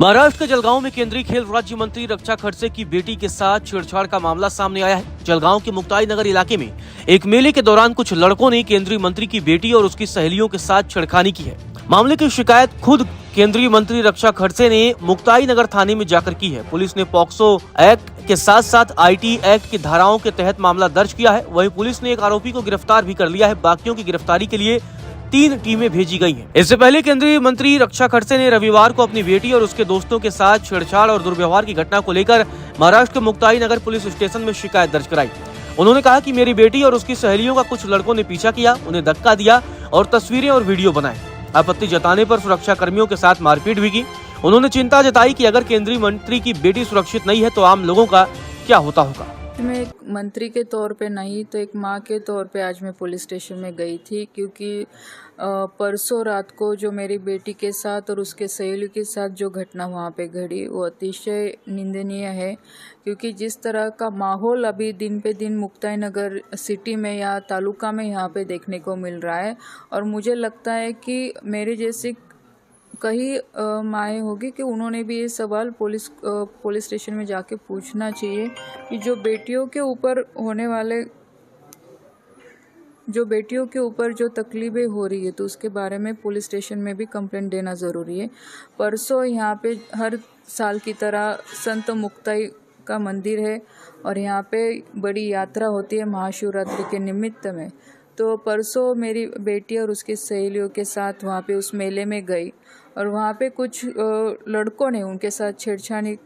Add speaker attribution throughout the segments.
Speaker 1: महाराष्ट्र के जलगांव में केंद्रीय खेल राज्य मंत्री रक्षा खडसे की बेटी के साथ छेड़छाड़ का मामला सामने आया है। जलगांव के मुक्ताई नगर इलाके में एक मेले के दौरान कुछ लड़कों ने केंद्रीय मंत्री की बेटी और उसकी सहेलियों के साथ छेड़खानी की है। मामले की शिकायत खुद केंद्रीय मंत्री रक्षा खडसे ने मुक्ताई नगर थाने में जाकर की है। पुलिस ने पॉक्सो एक्ट के साथ साथ IT एक्ट की धाराओं के तहत मामला दर्ज किया है। वहीं पुलिस ने एक आरोपी को गिरफ्तार भी कर लिया है। बाकियों की गिरफ्तारी के लिए 3 टीमें भेजी गई हैं। इससे पहले केंद्रीय मंत्री रक्षा खडसे ने रविवार को अपनी बेटी और उसके दोस्तों के साथ छेड़छाड़ और दुर्व्यवहार की घटना को लेकर महाराष्ट्र के मुक्ताई नगर पुलिस स्टेशन में शिकायत दर्ज कराई। उन्होंने कहा कि मेरी बेटी और उसकी सहेलियों का कुछ लड़कों ने पीछा किया, उन्हें धक्का दिया और तस्वीरें और वीडियो बनाए। आपत्ति जताने पर सुरक्षा कर्मियों के साथ मारपीट भी की। उन्होंने चिंता जताई कि अगर केंद्रीय मंत्री की बेटी सुरक्षित नहीं है तो आम लोगों का क्या होता होगा।
Speaker 2: मैं एक मंत्री के तौर पे नहीं तो एक माँ के तौर पे आज मैं पुलिस स्टेशन में गई थी, क्योंकि परसों रात को जो मेरी बेटी के साथ और उसके सहेली के साथ जो घटना वहाँ पे घड़ी वो अतिशय निंदनीय है। क्योंकि जिस तरह का माहौल अभी दिन पे दिन मुक्ताई नगर सिटी में या तालुका में यहाँ पे देखने को मिल रहा है, और मुझे लगता है कि मेरे जैसी कई माएँ होगी कि उन्होंने भी ये सवाल पुलिस स्टेशन में जाके पूछना चाहिए कि जो बेटियों के ऊपर जो तकलीफ़ें हो रही है तो उसके बारे में पुलिस स्टेशन में भी कंप्लेंट देना ज़रूरी है। परसों यहाँ पे हर साल की तरह संत मुक्ताई का मंदिर है और यहाँ पे बड़ी यात्रा होती है महाशिवरात्रि के निमित्त में। तो परसों मेरी बेटी और उसकी सहेलियों के साथ वहाँ पे उस मेले में गई और वहाँ पे कुछ लड़कों ने उनके साथ छेड़छाड़ी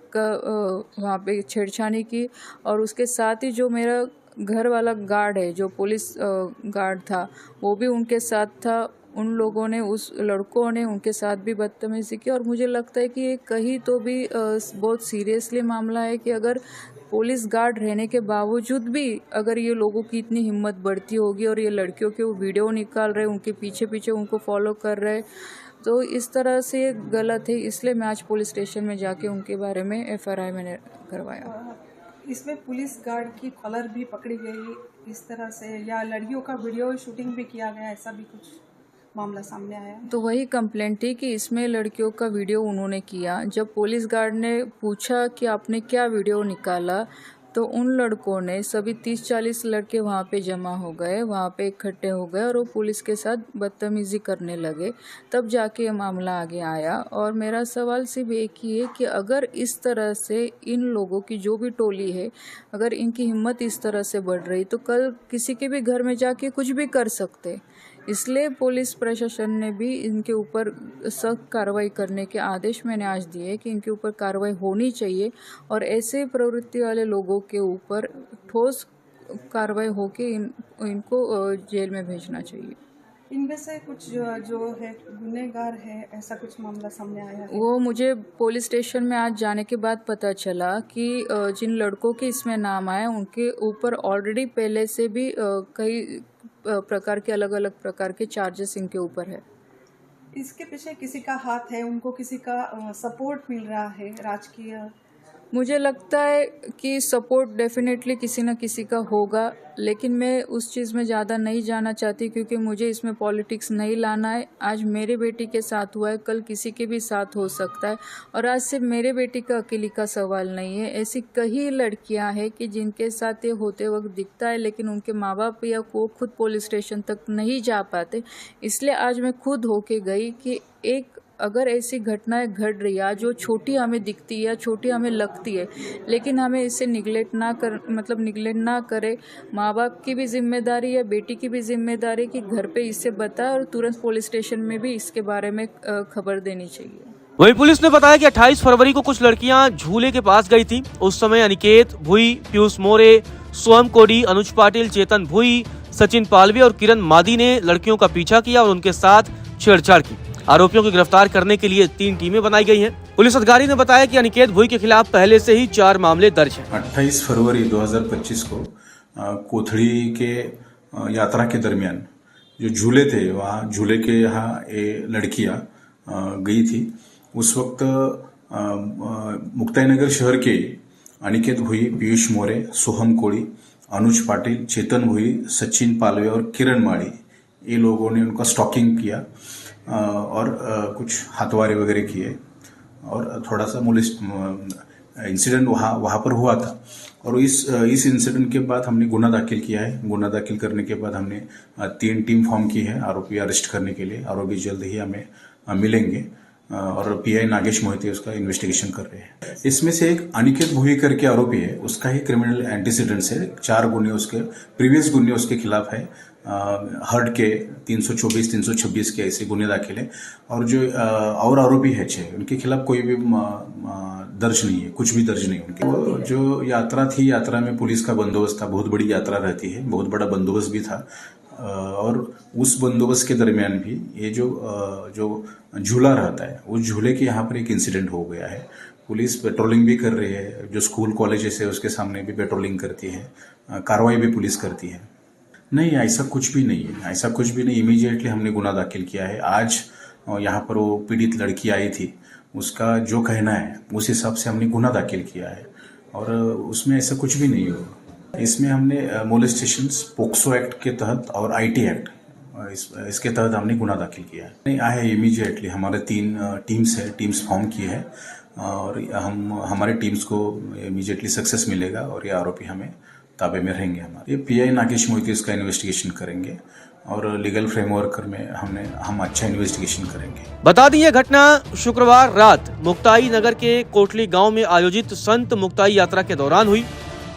Speaker 2: की, और उसके साथ ही जो मेरा घर वाला गार्ड है, जो पुलिस गार्ड था, वो भी उनके साथ था। उन लोगों ने, उस लड़कों ने उनके साथ भी बदतमीजी की। और मुझे लगता है कि ये कहीं तो भी बहुत सीरियसली मामला है कि अगर पुलिस गार्ड रहने के बावजूद भी अगर ये लोगों की इतनी हिम्मत बढ़ती होगी और ये लड़कियों के वो वीडियो निकाल रहे, उनके पीछे पीछे उनको फॉलो कर रहे, तो इस तरह से ये गलत है। इसलिए मैं आज पुलिस स्टेशन में जाके उनके बारे में FRI मैंने करवाया।
Speaker 3: इसमें पुलिस गार्ड की कॉलर भी पकड़ी गई इस तरह से, या लड़कियों का वीडियो शूटिंग भी किया गया, ऐसा भी कुछ मामला सामने आया? तो
Speaker 2: वही कंप्लेंट थी कि इसमें लड़कियों का वीडियो उन्होंने किया। जब पुलिस गार्ड ने पूछा कि आपने क्या वीडियो निकाला, तो उन लड़कों ने, सभी 30-40 लड़के वहाँ पे जमा हो गए, वहाँ पे इकट्ठे हो गए और वो पुलिस के साथ बदतमीजी करने लगे। तब जाके ये मामला आगे आया। और मेरा सवाल सिर्फ एक ही है कि अगर इस तरह से इन लोगों की जो भी टोली है, अगर इनकी हिम्मत इस तरह से बढ़ रही तो कल किसी के भी घर में जाके कुछ भी कर सकते। इसलिए पुलिस प्रशासन ने भी इनके ऊपर सख्त कार्रवाई करने के आदेश मैंने आज दिए कि इनके ऊपर कार्रवाई होनी चाहिए और ऐसे प्रवृत्ति वाले लोगों के ऊपर ठोस कार्रवाई होके इनको जेल में भेजना चाहिए।
Speaker 3: इनमें से कुछ जो है गुनहगार है, ऐसा कुछ मामला सामने आया है?
Speaker 2: वो मुझे पुलिस स्टेशन में आज जाने के बाद पता चला कि जिन लड़कों के इसमें नाम आए उनके ऊपर ऑलरेडी पहले से भी कई प्रकार के अलग अलग प्रकार के चार्जेस इनके ऊपर है।
Speaker 3: इसके पीछे किसी का हाथ है? उनको किसी का सपोर्ट मिल रहा है राजकीय?
Speaker 2: मुझे लगता है कि सपोर्ट डेफिनेटली किसी न किसी का होगा, लेकिन मैं उस चीज़ में ज़्यादा नहीं जाना चाहती क्योंकि मुझे इसमें पॉलिटिक्स नहीं लाना है। आज मेरे बेटी के साथ हुआ है, कल किसी के भी साथ हो सकता है, और आज सिर्फ मेरे बेटी का अकेली का सवाल नहीं है। ऐसी कई लड़कियां हैं कि जिनके साथ ये होते वक्त दिखता है, लेकिन उनके माँ बाप या को खुद पुलिस स्टेशन तक नहीं जा पाते। इसलिए आज मैं खुद होके गई कि अगर ऐसी घटनाएं घट रही है जो छोटी हमें दिखती है, छोटी हमें लगती है, लेकिन हमें इसे निगलेक्ट ना करे। माँ बाप की भी जिम्मेदारी है, बेटी की भी जिम्मेदारी कि घर पे इससे बताए और तुरंत पुलिस स्टेशन में भी इसके बारे में खबर देनी चाहिए।
Speaker 1: वहीं पुलिस ने बताया कि 28 फरवरी को कुछ लड़कियां झूले के पास गई थी। उस समय अनिकेत भुई, पीयूष मोरे, सोहम कोडी, अनुज पाटिल, चेतन भुई, सचिन पालवे और किरण मादी ने लड़कियों का पीछा किया और उनके साथ छेड़छाड़ की। आरोपियों को गिरफ्तार करने के लिए 3 टीमें बनाई गई हैं। पुलिस अधिकारी ने बताया कि अनिकेत भुई के खिलाफ पहले से ही 4 मामले दर्ज हैं।
Speaker 4: 28 फरवरी 2025 को कोथड़ी के यात्रा के दरमियान जो झूले थे, वहाँ झूले के यहाँ ये लड़कियां गई थी। उस वक्त मुक्ताई नगर शहर के अनिकेत भुई, पीयूष मोरे, सोहम कोड़ी, अनुज पाटिल, चेतन भुई, सचिन पालवे और किरण माड़ी, ये लोगों ने उनका स्टॉकिंग किया और कुछ हाथवारे वगैरह किए। और थोड़ा सा इंसिडेंट वहाँ पर हुआ था। और इस इंसिडेंट के बाद हमने गुना दाखिल किया है। गुना दाखिल करने के बाद हमने 3 टीम फॉर्म की है आरोपी अरेस्ट करने के लिए। आरोपी जल्द ही हमें मिलेंगे और पीआई नागेश मोहिते उसका इन्वेस्टिगेशन कर रहे हैं। इसमें से एक अनिकेत भोईकर के आरोपी है, उसका ही क्रिमिनल एंटीसीडेंट्स है। 4 गुने उसके प्रीवियस गुने उसके खिलाफ है। हर्ड के 324, 326 के ऐसे गुने दाखिल है। और जो और आरोपी है 6, उनके खिलाफ कोई भी दर्ज नहीं है, कुछ भी दर्ज नहीं उनके। वो जो यात्रा थी, यात्रा में पुलिस का बंदोबस्त था। बहुत बड़ी यात्रा रहती है, बहुत बड़ा बंदोबस्त भी था। और उस बंदोबस्त के दरमियान भी ये जो झूला रहता है, उस झूले के यहाँ पर एक इंसिडेंट हो गया है। पुलिस पेट्रोलिंग भी कर रही है, जो स्कूल कॉलेजेस है उसके सामने भी पेट्रोलिंग करती है, कार्रवाई भी पुलिस करती है। नहीं, ऐसा कुछ भी नहीं है, ऐसा कुछ भी नहीं। इमीडिएटली हमने गुना दाखिल किया है। आज यहाँ पर वो पीड़ित लड़की आई थी, उसका जो कहना है उस हिसाब से हमने गुना दाखिल किया है और उसमें ऐसा कुछ भी नहीं होगा। इसमें हमने मोलेस्टेशंस पोक्सो एक्ट के तहत और आईटी एक्ट इसके तहत हमने गुना दाखिल किया है। नहीं आए इमीडिएटली हमारे 3 टीम्स फॉर्म की है और हमारे टीम्स को इमीडिएटली सक्सेस मिलेगा और ये आरोपी हमें ताबे में रहेंगे। हमारे ये पीआई नागेश मोहिते इसका इन्वेस्टिगेशन करेंगे और लीगल फ्रेमवर्क में हम अच्छा इन्वेस्टिगेशन करेंगे।
Speaker 1: बता दी यह घटना शुक्रवार रात मुक्ताई नगर के कोटली गांव में आयोजित संत मुक्ताई यात्रा के दौरान हुई।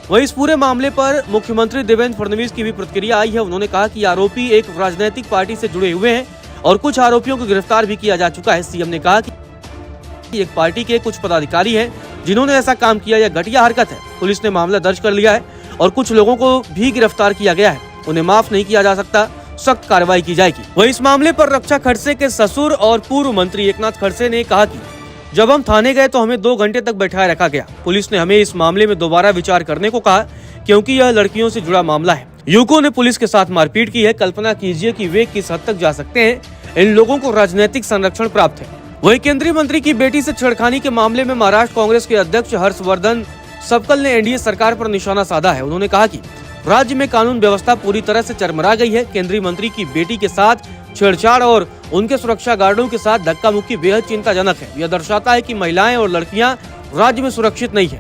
Speaker 1: वहीं इस पूरे मामले पर मुख्यमंत्री देवेंद्र फडणवीस की भी प्रतिक्रिया आई है। उन्होंने कहा कि आरोपी एक राजनीतिक पार्टी से जुड़े हुए हैं और कुछ आरोपियों को गिरफ्तार भी किया जा चुका है। सीएम ने कहा कि एक पार्टी के कुछ पदाधिकारी हैं जिन्होंने ऐसा काम किया, यह घटिया हरकत है। पुलिस ने मामला दर्ज कर लिया है और कुछ लोगों को भी गिरफ्तार किया गया है। उन्हें माफ नहीं किया जा सकता, सख्त कार्रवाई की जाएगी। वहीं इस मामले पर रक्षा खड़से के ससुर और पूर्व मंत्री एकनाथ खड़से ने कहा कि जब हम थाने गए तो हमें 2 घंटे तक बैठाए रखा गया। पुलिस ने हमें इस मामले में दोबारा विचार करने को कहा क्योंकि यह लड़कियों से जुड़ा मामला है। युवकों ने पुलिस के साथ मारपीट की है। कल्पना कीजिए कि वे किस हद तक जा सकते हैं। इन लोगों को राजनीतिक संरक्षण प्राप्त है। वहीं केंद्रीय मंत्री की बेटी से छेड़खानी के मामले में महाराष्ट्र कांग्रेस के अध्यक्ष हर्षवर्धन सबकल ने एनडीए सरकार पर निशाना साधा है। उन्होंने कहा कि राज्य में कानून व्यवस्था पूरी तरह से चरमरा गई है। केंद्रीय मंत्री की बेटी के साथ छेड़छाड़ और उनके सुरक्षा गार्डों के साथ धक्का मुक्की बेहद चिंताजनक है। यह दर्शाता है कि महिलाएं और लड़कियां राज्य में सुरक्षित नहीं है।